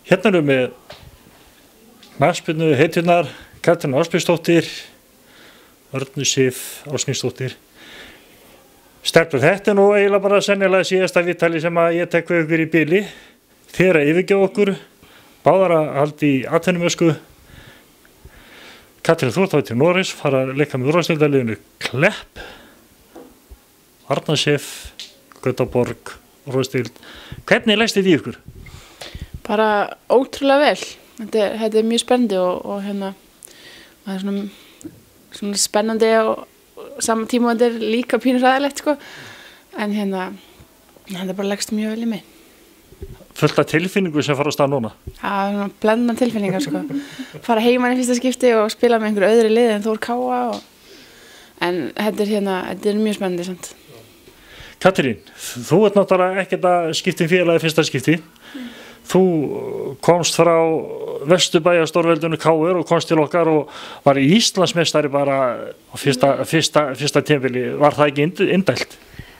Hérna erum við knattspyrnu hetjurnar, Katrín Ásbjörnsdóttir, Örnu Sif Ásgrímsdóttir. Stelpur, þetta nú eiginlega bara sennilega síðasta viðtali sem að ég tek við ykkur í bili. Þið að yfirgefa okkur, báðar að halda í atvinnumösku. Katrín, þú ert þá til Noregs, fara að leika með úrvalsdeildarliðinu Klepp, Arna Sif, Gautaborg, úrvalsdeild. Hvernig leggst þið í ykkur? Bara ótrúlega vel. Þetta mjög spennandi og hérna, það svona spennandi og saman tíma og þetta líka pínur ræðilegt sko. En hérna, þetta bara leggst mjög vel í mig. Fullt af tilfinningu sem fara á stað núna? Já, svona blendnar tilfinningar sko. Fara heiman í fyrsta skipti og spila með einhverju öðru liði en Þór Káa en þetta mjög spennandi samt. Katrín, þú ert náttúrulega ekkert að skipta félagi fyrsta skipti. Þú komst frá Vesturbæjarstórveldinu KR og komst til okkar og var Íslandsmeistari bara á fyrsta tímabili. Var það ekki indælt?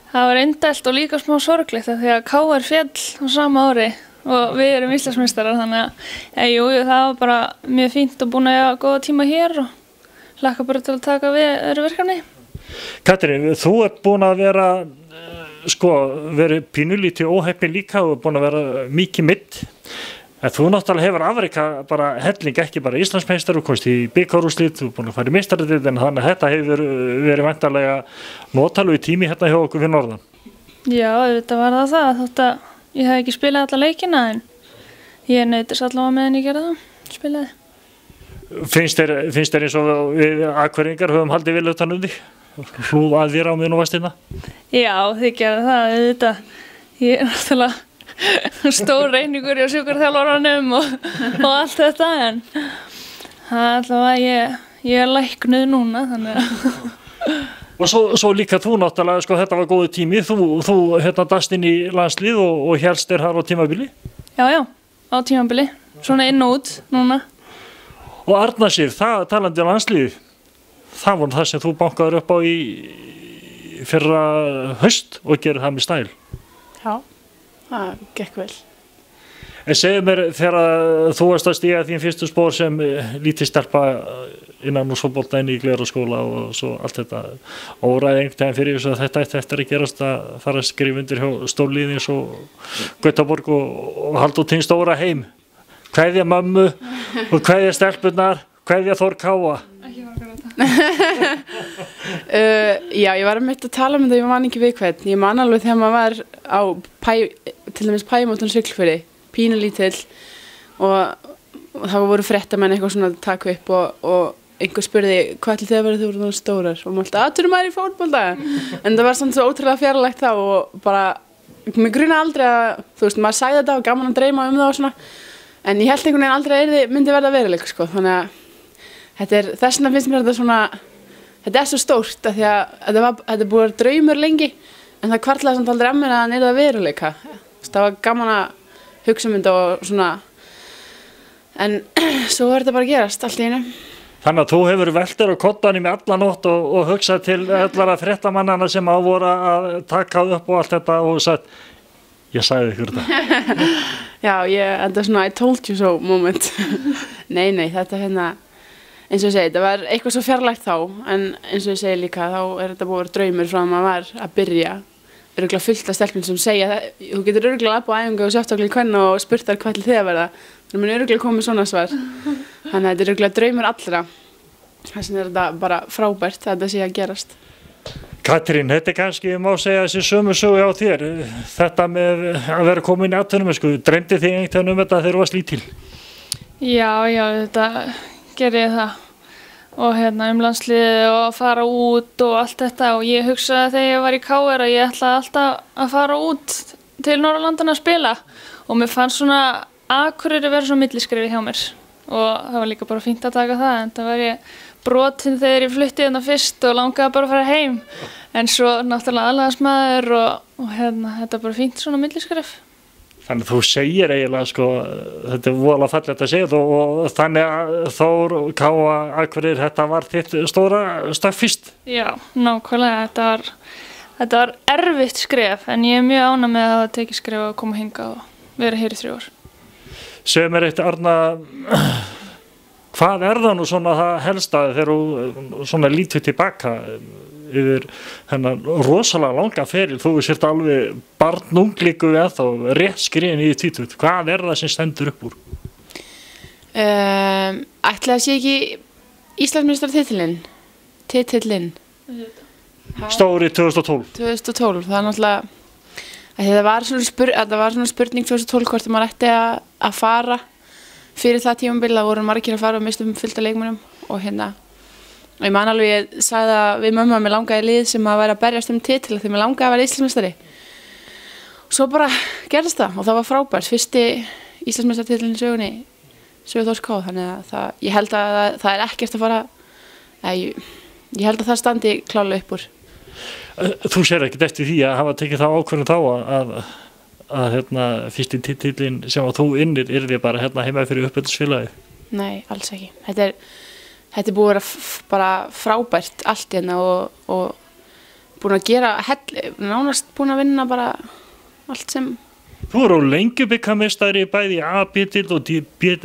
Það var indælt og líka smá sorglegt því að KR féll á sama ári og við erum Íslandsmeistarar, þannig að jú, það var bara mjög fínt og búin að hafa góða tíma hér og hlakka bara til að taka við öðru verkefni. Katrín, þú ert búin að vera verið pínulítið óheppin líka og búin að vera mikið mitt. En þú náttúrulega hefur afreka bara helling, ekki bara Íslandsmeistar, þú komst í bikarúrslit, þú er búin að fara í meistaradeildina, þannig að þetta hefur verið væntanlega notalegu tími hérna hjá okkur við norðan. Já, þetta var það, þótt að ég hef ekki spilað alla leikina en ég neytist allavega meðan ég gerði það, spilaði. Finnst þér eins og við Akureyringar höfum haldið vel utan þig? Hlúð að þér á miðun og vestina? Já, þið gerðu það, auðvitað. Ég er náttúrulega stór reyningur hjá sjúkraþjálfaranum og allt þetta, en það er allavega ég er læknuð núna, þannig að... Og svo líka þú náttúrulega, þetta var góðu tími, þú dast inn í landslið og hélst þér þar á tímabili? Já, á tímabili, svona inn og út núna. Og Arna Sif, það talandi á landslið, það var það sem þú bankaður upp á í fyrra haust og gerir það með stæl. Já, það gekk vel. En segðu mér, þegar þú varst að stíga þín fyrstu spór sem lítið stelpa innan úr fótbolta inn í Glerárskóla og svo allt þetta óræði einhvern veginn fyrir þess að þetta ætti eftir að gerast að fara að skrifa undir hjá stórliði eins og Gautaborg og halda út hinn stóra heim. Kveðja mömmu og kveðja stelpunnar, kveðja Þór Káa. Já, ég var að tala um þetta, ég man ekki við hvern. Ég man alveg þegar maður var á til dæmis Pæjumótun Siglufirði, pínulítill og það voru fréttamenn eitthvað svona að taka upp og einhver spurði hvað ætlið þið að vera þegar þú voru stórar og maður alltaf aðturum maður í fótbolta en það var svona svo ótrúlega fjarlægt þá og bara, mig gruna aldrei að þú veist, maður sagði þetta og gaman að dreyma um það og svona en ég held einhvern veginn aldrei að það myndi verða veruleik sko, þannig að þess vegna finnst mér þetta svona, þetta svo stórt af því að þetta er búið að vera draumur lengi en það hvarflaði samt aldrei að mér að það neyða veruleika. Það var gaman að hugsa um þetta og svona, en svo er þetta bara að gerast allt í einu. Þannig að þú hefur veltir á koddanum í alla nótt og hugsað til allara fréttamannana sem á voru að taka upp og allt þetta og sagt, ég sagði ykkur þetta. Já, þetta er svona I told you so moment. Nei, þetta eins og ég segi, þetta var eitthvað svo fjarlægt þá, en eins og ég segi líka, þá er þetta búið að vera draumur frá að maður var að byrja. Örugglega fullt af stelpum sem segja það, þú getur örugglega upp á æfingu og sjátt okkur kvenna og spurt þar hvað ætlið þið að verða. Það mun örugglega komið svona svar. Þannig að þetta er örugglega draumur allra. Þess vegna er þetta bara frábært að þetta sé að gerast. Katrín, þetta er kannski, má segja þessi sömu sögu á þér. Þetta með að vera komin í atvinnumennsku, dreymdi þig einhvern um þetta þegar þú varst lítil? Já, þetta gerði ég það og landsliðið og að fara út og allt þetta og ég hugsaði þegar ég var í KR að ég ætlaði alltaf að fara út til Norðurlandana að spila og mér fannst svona Akureyri vera svona milliskrefi hjá mér og það var líka bara fínt að taka það en það var ég brotin þegar ég flutti hérna fyrst og langaði bara að fara heim en svo náttúrulega aðlagaðsmaður og þetta er bara fínt svona milliskref. Þannig að þú segir eiginlega, þetta er voðalega fallegt að segja og þannig að Þór Káa Akureyri, þetta var þitt stóra stökk fyrst? Já, nákvæmlega, þetta var erfitt skref en ég er mjög ánægð með að hafa tekið skref og koma hingað og vera hér í 3 ár. Segðu mér eitt, Arna, hvað það nú svona það helsta þegar þú svona lítur tilbaka yfir hennar rosalega langa feril, þú sért alveg barnunglíku við þá rétt skriðin í tvítugt, hvað það sem stendur upp úr? Ætli það sé ekki Íslandsmeistaratitilinn Stóri 2012 það er náttúrulega það var svona spurning 2012 hvort maður ætti að fara fyrir það tímabil, það voru margir að fara og mistum fullt af leikmönnum og og ég man alveg, ég sagði að við mömmu að mér langaði lið sem að væri að berjast titil því mér langaði að vera Íslandsmeistari og svo bara gerðist það og það var frábært, fyrsti Íslandsmeistaratitilinn í sögunni Þórs K, þannig að ég held að það er ekkert að fara ég held að það standi klálega upp úr. Þú sér ekkert eftir því að hafa tekið þá ákvörðun þá að fyrsti titillinn sem að þú innir yrði bara heima fyrir uppeldisfélagið? Nei, alls ekki. Þetta er búið að vera bara frábært allt og búin að gera nánast búin að vinna bara allt sem. Þú eru Lengjubikarmeistari bæði í A-B-deild og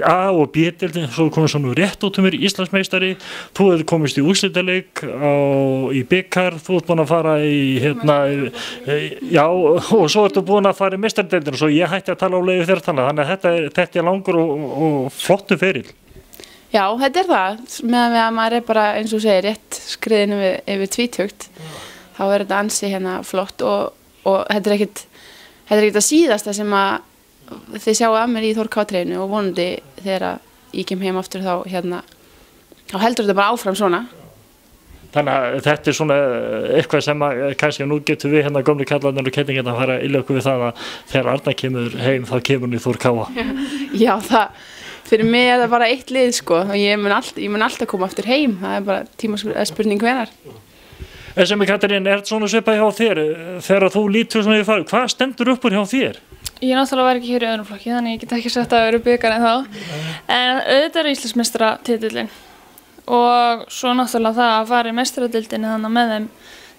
A- og B-deild, svo komið svona rétt út mér Íslandsmeistari, þú hefur komist í úrslitaleik í bikar, þú ert búin að fara í og svo ertu búin að fara í meistaradeildina, svo ég hætti að tala á leiði þeirra tala, þannig að þetta er langur og flottu feril. Já, þetta er það, meðan við að maður er bara eins og segir rétt skriðinu yfir tvítugt, þá er þetta ansi flott og þetta er ekkert að síðasta sem að þið sjáu að mér í Þór K-treyjunni og vonandi þegar ég kem heim aftur þá heldur þetta bara áfram svona. Þannig að þetta er svona eitthvað sem að kannski nú getur við gömlu kallarnir og kettingarnir að fara ylöku við það að þegar Arna kemur heim þá kemur hún í Þór K. Já, fyrir mig er það bara eitt lið sko og ég mun alltaf koma aftur heim, það er bara tímaspurning hvenær. En sem Katrín, er þetta svona svipað hjá þér þegar þú lítur svona í farið, hvað stendur upp úr hjá þér? Ég náttúrulega var ekki hér í öðrum flokki þannig ég get ekki sett að vera bikar en þá en auðvitað er Íslandsmeistaratitillinn og svo náttúrulega það að fara í meistaradildinni þannig með þeim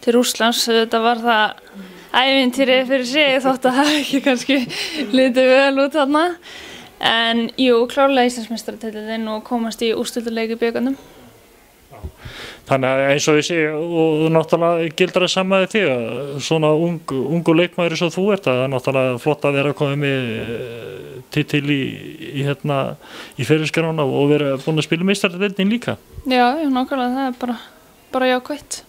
til Rússlands, þetta var það ævintýri fyrir sig þótt að það ekki kannski litið vel út þarna en jú, klárlega Íslandsmeistaratitillinn og komast í úrslitaleik í bikarnum. Þannig að eins og ég sé og náttúrulega gildar það sama við þig að svona ungu leikmaður eins og þú ert það er náttúrulega flott að vera að koma með titil í ferilskránuna og vera búin að spila meistaradeildin líka. Já, nákvæmlega, það er bara jákvætt.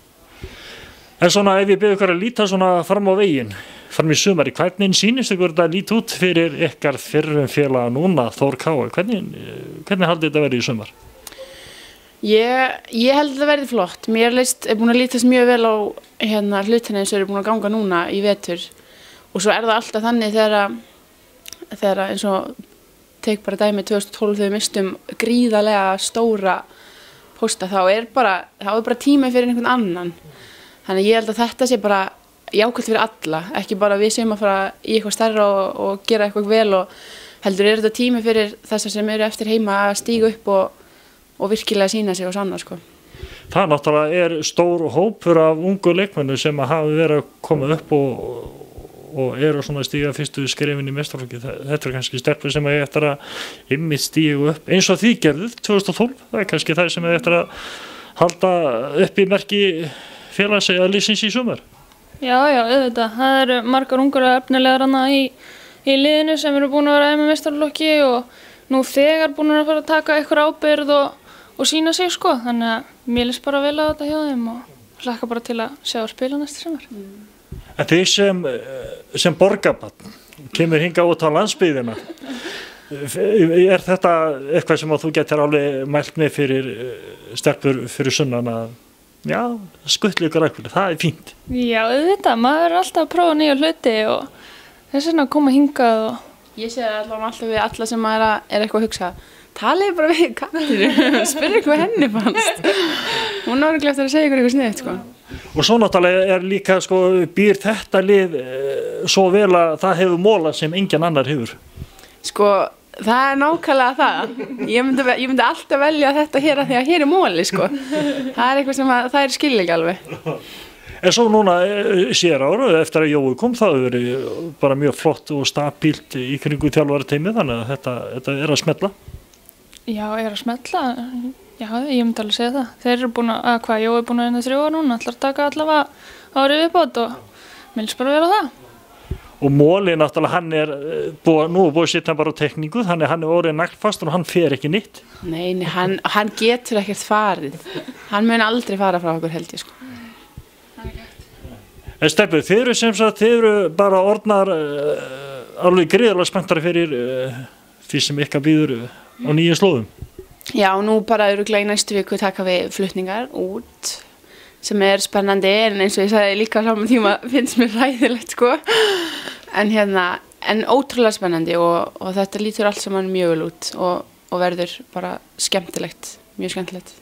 En svona ef ég byrði ykkur að líta svona fram á veginn, fram í sumari, hvernig sýnist ykkur þetta að líta út fyrir ykkar fyrrum félaga núna, Þór K? Hvernig haldið þetta verið í sumar? Ég held að það verði flott. Mér er búin að lítast mjög vel á hlutina eins og eru búin að ganga núna í vetur og svo er það alltaf þannig þegar eins og tek bara dæmi 2012 þegar við mistum gríðarlega stóra pósta þá er bara tími fyrir einhvern annan. Þannig ég held að þetta sé bara jákvæmt fyrir alla, ekki bara við sem að fara í eitthvað stærra og gera eitthvað vel og heldur er þetta tími fyrir þessar sem eru eftir heima að stíga upp og virkilega sína sig og sanna sko. Það náttúrulega er stór hópur af ungu leikmennu sem hafa verið að koma upp og eru svona að stíga fyrstu skrefin í meistaraflokki. Þetta er kannski stelpur sem er eftir að einmitt stíga upp eins og því gerðuð 2012. Það er kannski það sem er eftir að halda upp í merki félags eða liðsins í sumar. Já, auðvitað. Það eru margar ungur og efnilegar hana í liðinu sem eru búin að vera með meistaraflokki og nú þegar búin að fara að taka eitthvað ábyrgð og sína sig sko, þannig að mér líst bara vel á þetta hjá þeim og hlakka bara til að sjá að spila næsta sumar. En þið sem borgarbarn kemur hingað út á landsbyggðina, er þetta eitthvað sem þú getur alveg mælt með fyrir stelpur fyrir sunnan að skuttla ykkur eitthvað, það er fínt? Já, auðvitað, maður er alltaf að prófa nýja hluti og þess vegna að koma hingað og ég sé alltaf við alla sem er eitthvað að hugsa talið bara við Katrínu, spyrja hvað henni fannst. Hún er örugglega eftir að segja ykkur eitthvað sniðugt sko. Og svo náttúrulega er líka sko, býr þetta lið svo vel að það hefur móla sem engin annar hefur. Sko, það er nákvæmlega það. Ég myndi alltaf velja þetta hér að því að hér er móli sko. Það er eitthvað sem það er skil ekki alveg. En svo núna sér ára eftir að Jói kom það hefur verið bara mjög flott og stabílt í kringu þjálfarateymið þannig að þetta að smella. Já, að smella. Já, ég myndi alveg segja það. Þeir eru búin að Jói búin að 3 ára núna, ætlar að taka allavega árið viðbót og minnst bara vera það. Og Móli náttúrulega hann nú búið að setja hann bara á tekningu þannig hann orðið naglfastur og hann fer ekki nýtt. Nei, hann getur ekkert farið. Hann mun aldrei fara frá okkur held ég sko. En Stebbi, þið eru sem sagt, þið eru bara orðnar alveg gríðarlega spenntari fyrir því sem ykkar býður á nýju slóðum. Já, nú bara örugglega í næstu viku taka við flutningar út sem spennandi en eins og ég sagði líka á saman tíma finnst mér ræðilegt sko. En ótrúlega spennandi og þetta lítur allt saman mjög vel út og verður bara skemmtilegt, mjög skemmtilegt.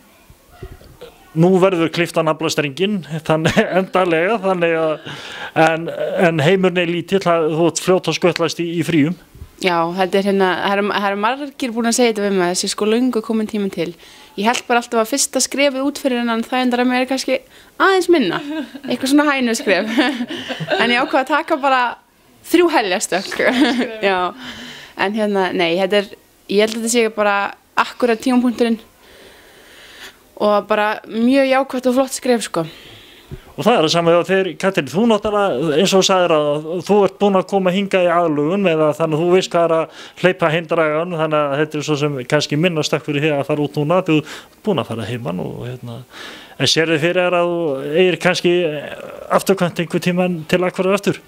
Nú verður klippt að nafla strenginn endanlega þannig að en heimurinn lítill þú ert fljótt að skuttlast í fríum. Já, þetta það eru margir búin að segja þetta við mig þessi sko löngu komin tíminn til. Ég held bara alltaf að fyrsta skrefið út fyrir hennan það endar að mér kannski aðeins minna, eitthvað svona hænuskref. En ég ákvað að taka bara 3 heljarstökk. Já, en nei, ég held að þetta sé bara akkurat tímapunkturinn og bara mjög jákvætt og flott skref sko. Og það það sama hjá þér, Katrín, þú náttúrulega eins og sagðir að þú ert búin að koma hingað í aðlugun eða þannig að þú veist hvað að hleypa hindragan þannig að þetta svo sem kannski minnastakk fyrir þig að fara út núna þú ert búin að fara heiman og en sér þið fyrir að þú eigir kannski afturkvæmt einhver tíman til að hverja aftur?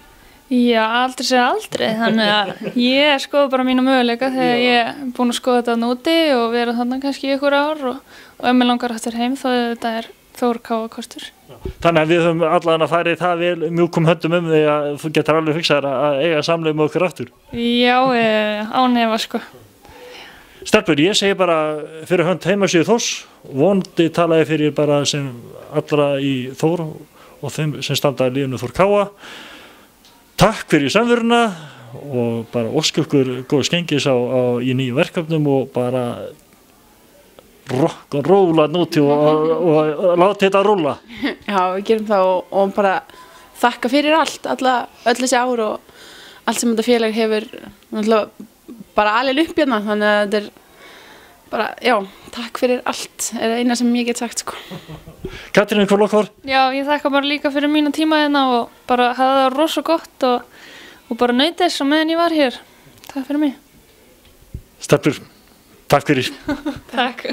Já, aldrei segja aldrei, þannig að ég skoða bara mínu möguleika þegar ég búin að skoða þetta úti og vera þannig kannski í ykkur ár og ef mér langar aftur heim þá þetta Þór Káa kostur. Þannig að við höfum allan að fara í það vel mjúkum höndum því að þú getur alveg hugsað að eiga samleið með okkur aftur. Já, án efa sko. Stelpur, ég segi bara fyrir hönd heimasíðu Þórs, vonandi talaði fyrir bara sem allra í Þór og þeim sem standa í liðinu Þór Káa. Takk fyrir samveruna og bara óska ykkur góð skengis í nýju verkefnum og bara rock og róla núti og láta þetta rúla. Já, við gerum það og bara þakka fyrir öll þessi ár og allt sem þetta félag hefur bara alveg upp hérna, þannig að þetta bara, já, takk fyrir allt eina sem ég get sagt sko. Katrín, hvað lokkar? Já, ég þakka bara líka fyrir mína tíma hérna og bara hafa það rosa gott og bara naut þess á meðan ég var hér. Takk fyrir mig. Stelpur, takk fyrir. Takk.